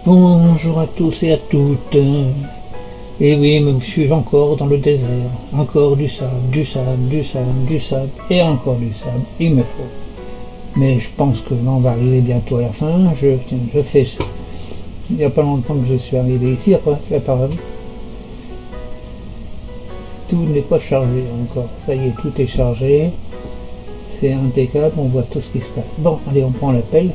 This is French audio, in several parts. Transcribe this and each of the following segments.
Bonjour à tous et à toutes. Et oui, mais je suis encore dans le désert. Encore du sable, du sable, du sable, du sable et encore du sable. Il me faut. Mais je pense que on va arriver bientôt à la fin. Je fais. Il n'y a pas longtemps que je suis arrivé ici. Après, apparemment, tout n'est pas chargé encore. Ça y est, tout est chargé. C'est impeccable. On voit tout ce qui se passe. Bon, allez, on prend la pelle.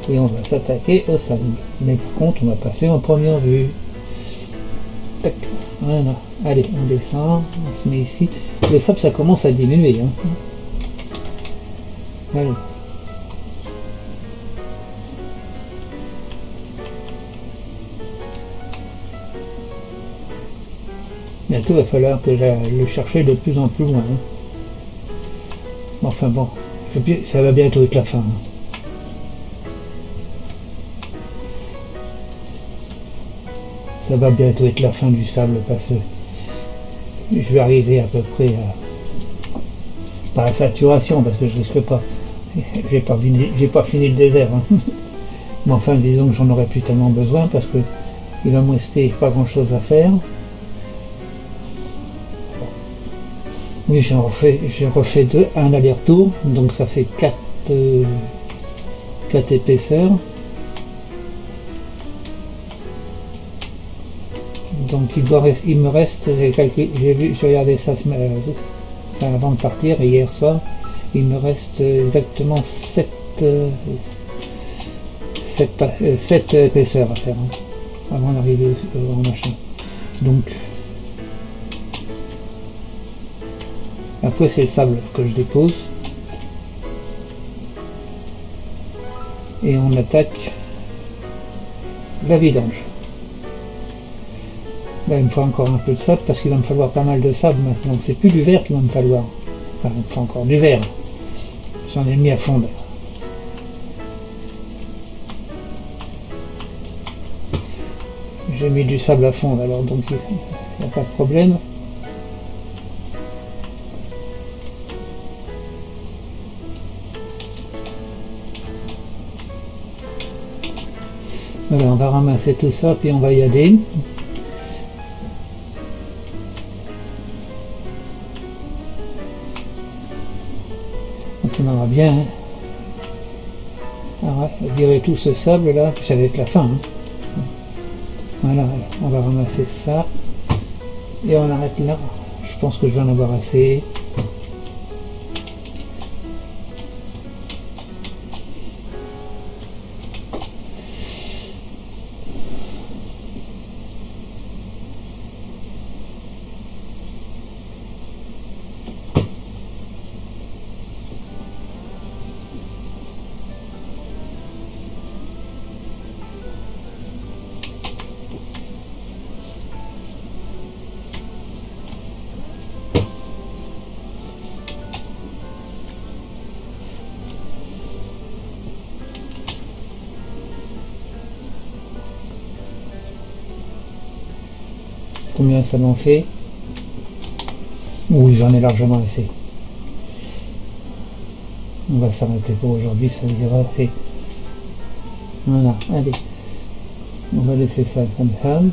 Et on va s'attaquer au sable. Mais par contre, on va passer en première vue. Tac, voilà. Allez, on descend, on se met ici. Le sable, ça commence à diminuer. Hein. Allez. Bientôt, il va falloir que j'aille le chercher de plus en plus loin. Hein. Enfin bon, ça va bientôt être la fin. Hein. Ça va bientôt être la fin du sable parce que je vais arriver à peu près à pas à saturation parce que je risque pas. J'ai pas fini le désert. Hein. Mais enfin disons que j'en aurai plus tellement besoin parce que il va me rester pas grand chose à faire. Oui, j'ai refait un aller-retour, donc ça fait 4 épaisseurs. Donc il me reste, j'ai regardé ça avant de partir et hier soir, il me reste exactement 7 épaisseurs à faire hein, avant d'arriver au machin. Donc après c'est le sable que je dépose et on attaque la vidange. Là, il me faut encore un peu de sable parce qu'il va me falloir pas mal de sable maintenant. C'est plus du verre qu'il va me falloir. Enfin, il me faut encore du verre. J'en ai mis à fondre. J'ai mis du sable à fondre alors donc il n'y a pas de problème. Voilà, on va ramasser tout ça puis on va y aller. On aura bien virer tout ce sable là, puis ça va être la fin. Hein. Voilà, on va ramasser ça et on arrête là. Je pense que je vais en avoir assez. Combien ça m'en fait? Oui, j'en ai largement assez. On va s'arrêter pour aujourd'hui, ça ira assez. Voilà, allez. On va laisser ça comme ça.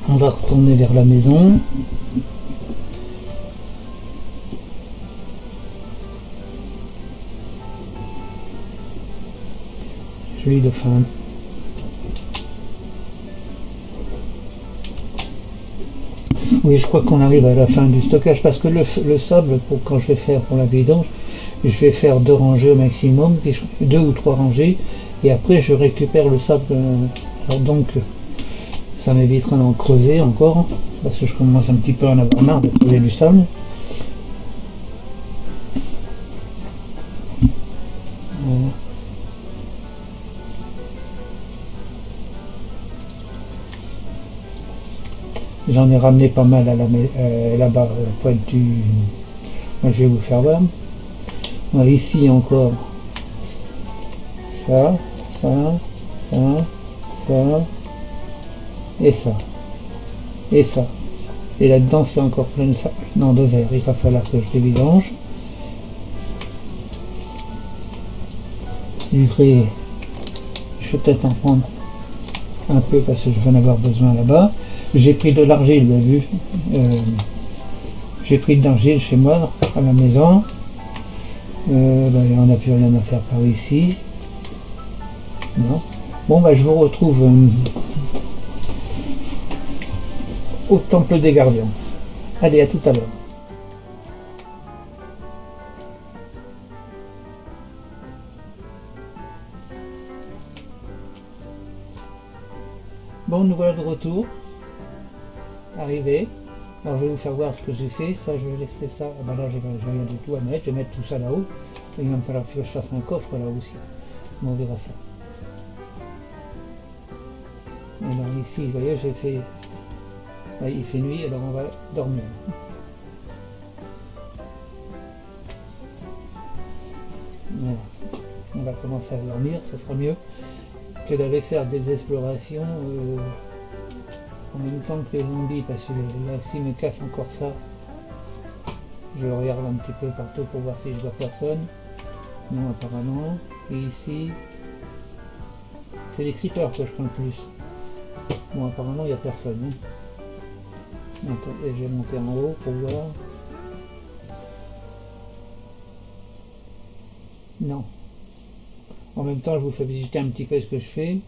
On va retourner vers la maison. Joli dauphin. Oui, je crois qu'on arrive à la fin du stockage parce que le sable, quand je vais faire pour la vidange, je vais faire 2 rangées au maximum, puis 2 ou 3 rangées, et après je récupère le sable. Alors donc, ça m'évitera d'en creuser encore, parce que je commence un petit peu à en avoir marre de creuser du sable. Voilà. J'en ai ramené pas mal à là-bas, pointe du. Moi, je vais vous faire voir. Voilà, ici encore, ça, et ça, et ça. Et là-dedans, c'est encore plein de sable. Non, de verre. Il va falloir que je les vidange. Je je vais peut-être en prendre un peu parce que je vais en avoir besoin là-bas. J'ai pris de l'argile, vous avez vu. J'ai pris de l'argile chez moi, à la maison. On n'a plus rien à faire par ici. Non. Bon, je vous retrouve au temple des gardiens. Allez, à tout à l'heure. Bon, nous voilà de retour. Arrivé. Alors je vais vous faire voir ce que j'ai fait. Ça, je vais laisser ça. Là, j'ai rien du tout à mettre. Je vais mettre tout ça là-haut. Il va me falloir que je fasse un coffre là aussi. On verra ça. Alors ici, vous voyez, j'ai fait... il fait nuit, alors on va dormir. Voilà. On va commencer à dormir, ça sera mieux que d'aller faire des explorations en même temps que les zombies, parce que là, s'ils me cassent encore ça, je regarde un petit peu partout pour voir si je vois personne. Non, apparemment. Et ici, c'est les creepers que je crains le plus. Bon, apparemment, il n'y a personne. Attendez, je vais monter en haut pour voir. Non. En même temps, je vous fais visiter un petit peu ce que je fais.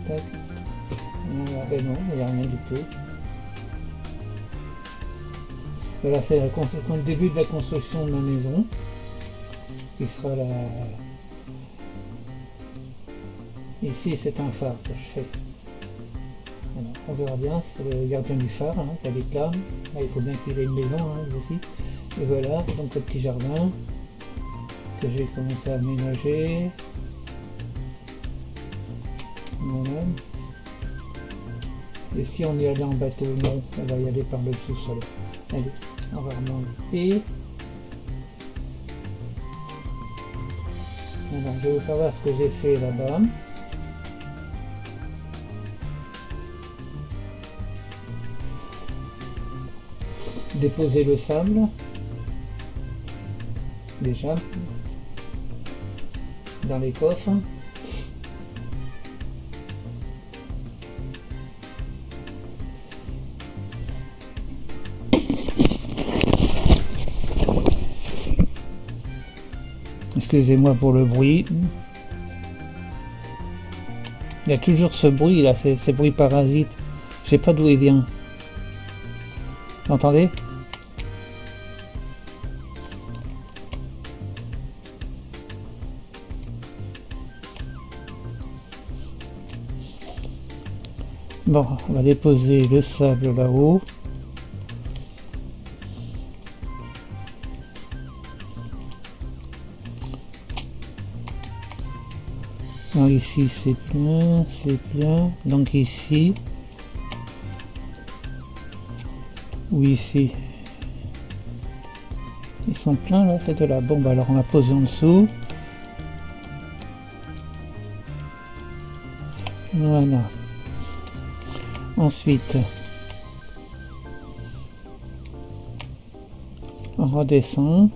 Tac. Non, il n'y a rien du tout. Voilà, c'est le début de la construction de ma maison. Qui sera là. Ici, c'est un phare que je fais. Voilà, on verra bien, c'est le gardien du phare qui habite là. Là, il faut bien qu'il ait une maison aussi. Et voilà, donc le petit jardin que j'ai commencé à aménager. Voilà. Et si on y allait en bateau, non, on va y aller par le sous-sol. Allez, on va remonter. Alors, je vais vous faire voir ce que j'ai fait là-bas. Déposer le sable. Déjà. Dans les coffres. Excusez-moi pour le bruit. Il y a toujours ce bruit là, ces bruits parasites. Je sais pas d'où il vient. Vous entendez? Bon, on va déposer le sable là-haut. Donc ici c'est plein, c'est plein. Donc ici, ou ici, ils sont pleins là, c'est de là. Bon, alors on va poser en dessous. Voilà. Ensuite, on redescend.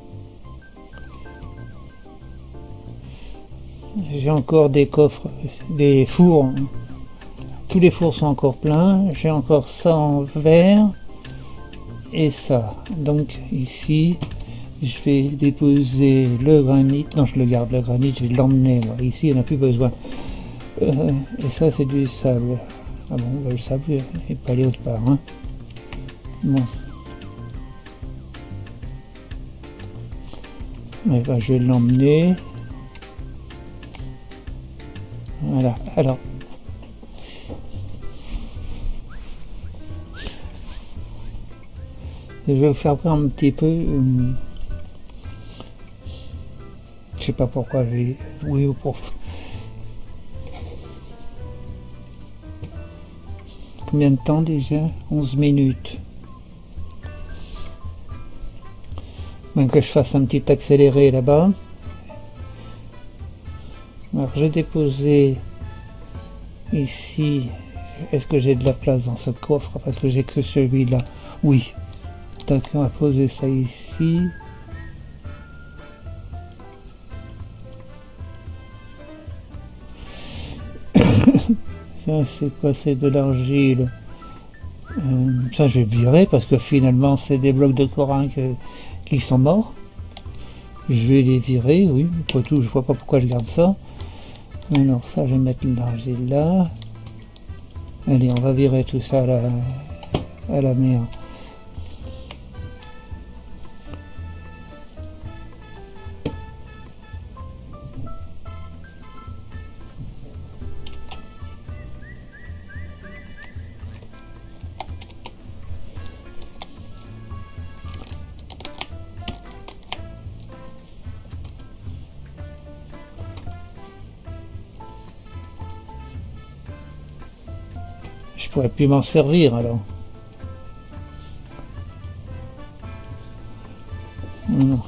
J'ai encore des coffres, des fours. Tous les fours sont encore pleins. J'ai encore ça en verre et ça. Donc ici, je vais déposer le granit. Non, je le garde, le granit, je vais l'emmener. Ici, il n'y en a plus besoin. Et ça, c'est du sable. Ah bon, le sable, il n'est pas allé autre part. Bon. Mais je vais l'emmener. Voilà, alors. Je vais vous faire voir un petit peu. Je sais pas pourquoi j'ai. Oui ou pour. Combien de temps déjà? 11 minutes. Même que je fasse un petit accéléré là-bas. Alors j'ai déposé ici. Est-ce que j'ai de la place dans ce coffre? Parce que j'ai que celui-là. Oui. Donc on va poser ça ici. Ça c'est quoi? C'est de l'argile. Ça je vais virer parce que finalement c'est des blocs de corail qui sont morts. Je vais les virer, oui, après tout je vois pas pourquoi je garde ça. Alors ça je vais mettre l'argile là. Allez, on va virer tout ça à la mer. Je pourrais plus m'en servir alors. Non.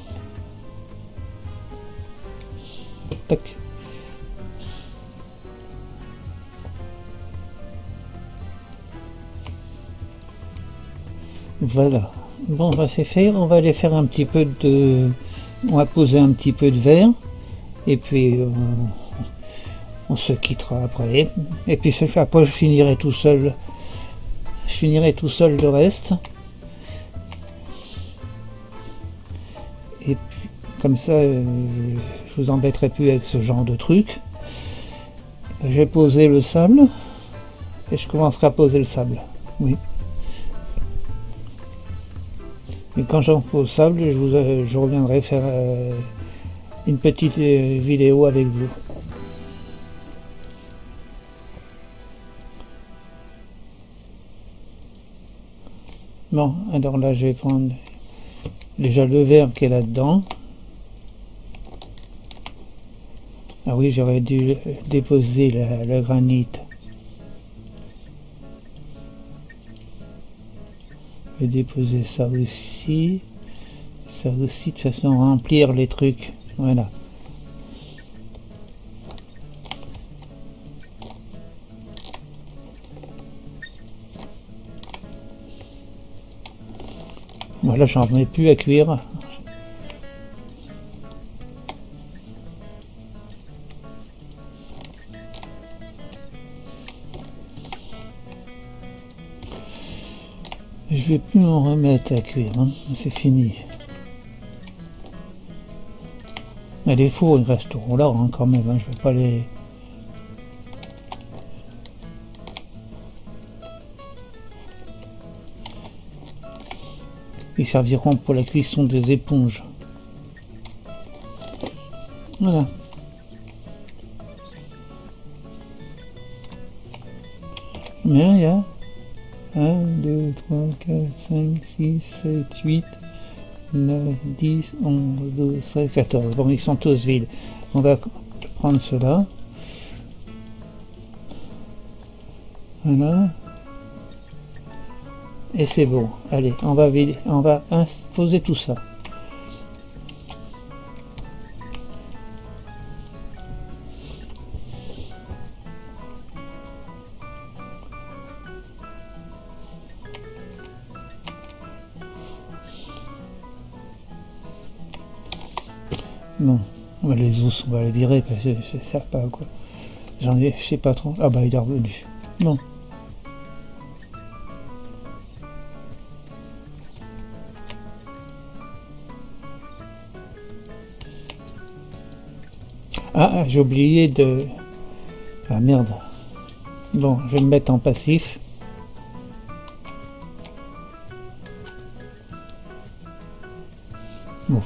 Tac. Voilà. Bon, bah c'est fait. On va aller faire un petit peu de... On va poser un petit peu de verre. Et puis... on se quittera après. Et puis après je finirai tout seul. Je finirai tout seul le reste. Et puis comme ça je vous embêterai plus avec ce genre de truc. Je vais poser le sable. Et je commencerai à poser le sable. Oui. Et quand j'en pose le sable, je reviendrai faire une petite vidéo avec vous. Bon, alors là je vais prendre déjà le verre qui est là-dedans. Ah oui, j'aurais dû déposer le granit. Je vais déposer ça aussi. Ça aussi, de toute façon, remplir les trucs. Voilà. Voilà, j'en ai plus à cuire. Je vais plus en remettre à cuire, hein. C'est fini. Mais les fours ils resteront là hein, quand même, hein. Je vais pas les... Ils serviront pour la cuisson des éponges. Voilà. Bien, il y a 1, 2, 3, 4, 5, 6, 7, 8, 9, 10, 11, 12, 13, 14. Bon, ils sont tous vides. On va prendre cela. Voilà. Et c'est bon. Allez, on va vider, on va poser tout ça. Bon, les os, on va les virer parce que ça sert pas quoi. J'en ai, je sais pas trop. Ah bah il est revenu. Non. Ah, j'ai oublié de... Ah merde. Bon, je vais me mettre en passif. Bon.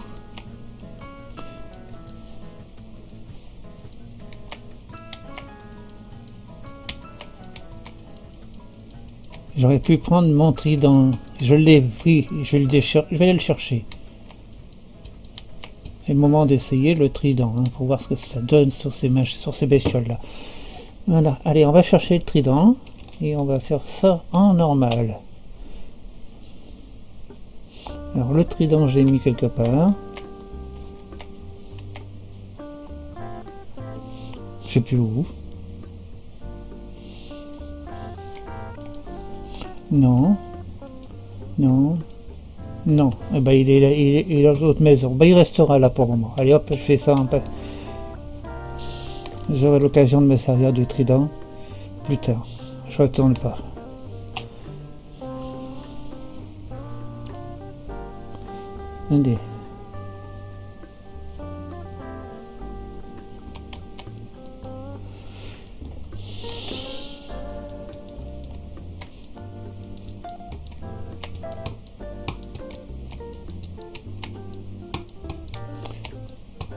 J'aurais pu prendre mon trident. Je l'ai pris, je vais aller le chercher. C'est le moment d'essayer le trident, hein, pour voir ce que ça donne sur ces bestioles là. Voilà, allez, on va chercher le trident et on va faire ça en normal. Alors le trident j'ai mis quelque part. Je sais plus où. Non. Non. Non. Eh ben, il est dans l'autre maison. Ben, il restera là pour le moment. Allez hop, je fais ça en paix. J'aurai l'occasion de me servir du trident. plus tard. Je retourne pas. Allez.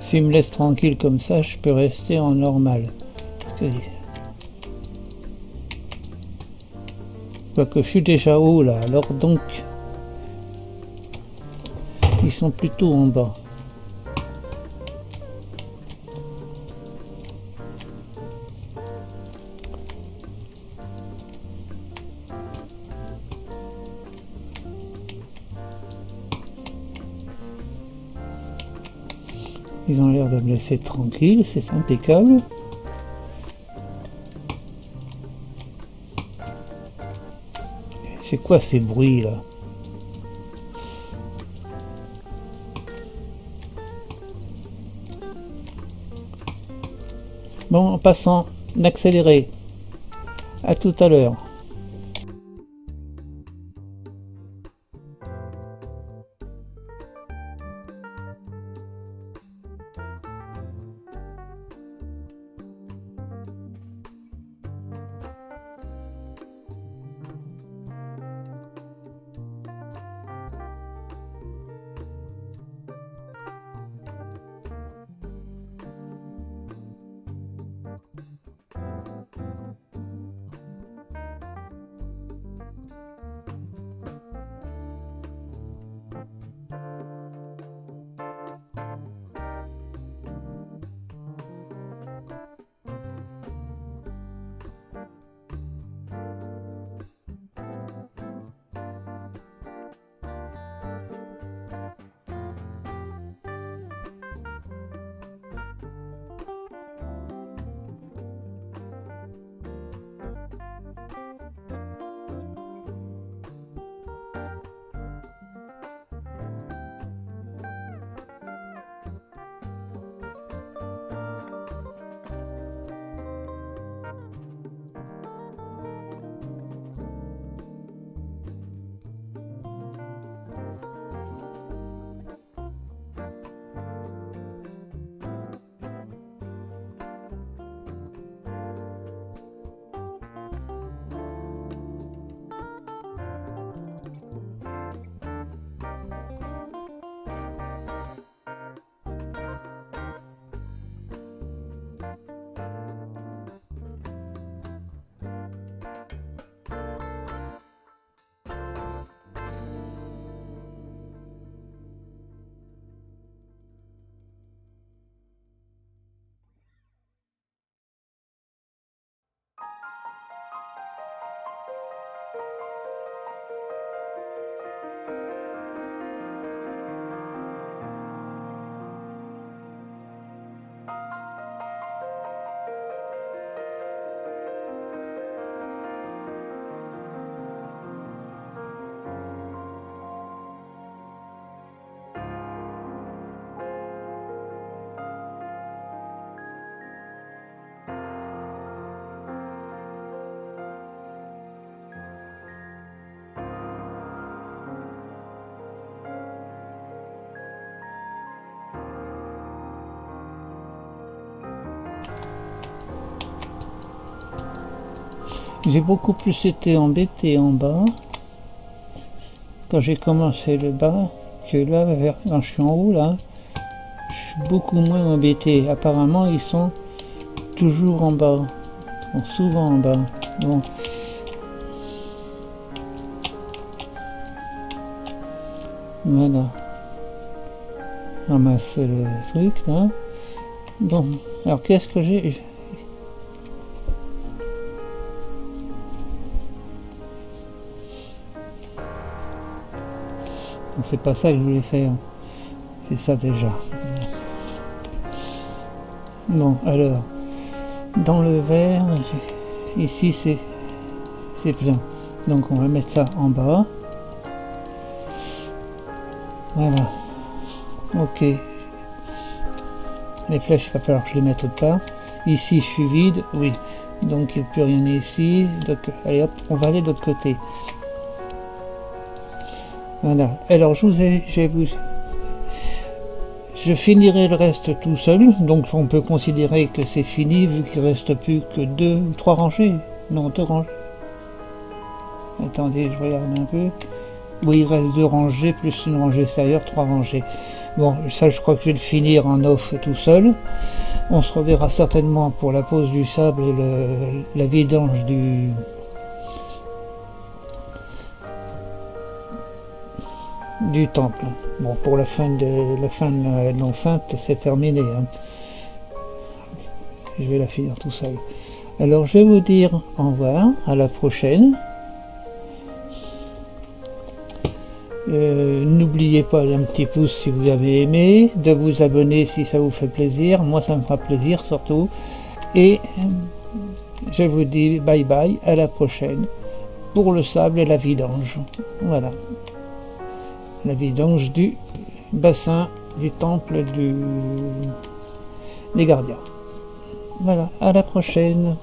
S'il me laisse tranquille comme ça, je peux rester en normal. Quoique je suis déjà haut là, alors donc ils sont plutôt en bas. Ils ont l'air de me laisser tranquille, c'est impeccable. C'est quoi ces bruits là? Bon, en passant, d'accélérer. À tout à l'heure. J'ai beaucoup plus été embêté en bas quand j'ai commencé le bas que là, quand je suis en haut là, je suis beaucoup moins embêté. Apparemment ils sont toujours en bas, ils sont souvent en bas. Bon. Voilà. Ramasse le truc là. Bon, alors qu'est-ce que j'ai? C'est pas ça que je voulais faire. C'est ça déjà. Bon, alors, dans le verre, ici c'est plein. Donc on va mettre ça en bas. Voilà. Ok. Les flèches, il va falloir que je les mette pas. Ici, je suis vide. Oui. Donc il n'y a plus rien ici. Donc, allez hop, on va aller de l'autre côté. Voilà. Alors je finirai le reste tout seul. Donc on peut considérer que c'est fini vu qu'il ne reste plus que 2 ou 3 rangées. Non, 2 rangées. Attendez, je regarde un peu. Oui, il reste 2 rangées plus une rangée extérieure, 3 rangées. Bon, ça je crois que je vais le finir en off tout seul. On se reverra certainement pour la pose du sable et la vidange du temple. Bon, pour la fin de l'enceinte, c'est terminé. Hein. Je vais la finir tout seul. Alors, je vais vous dire au revoir, à la prochaine. N'oubliez pas d'un petit pouce si vous avez aimé, de vous abonner si ça vous fait plaisir. Moi, ça me fera plaisir surtout. Et je vous dis bye bye, à la prochaine pour le sable et la vidange. Voilà. La vidange du bassin du temple des gardiens. Voilà, à la prochaine.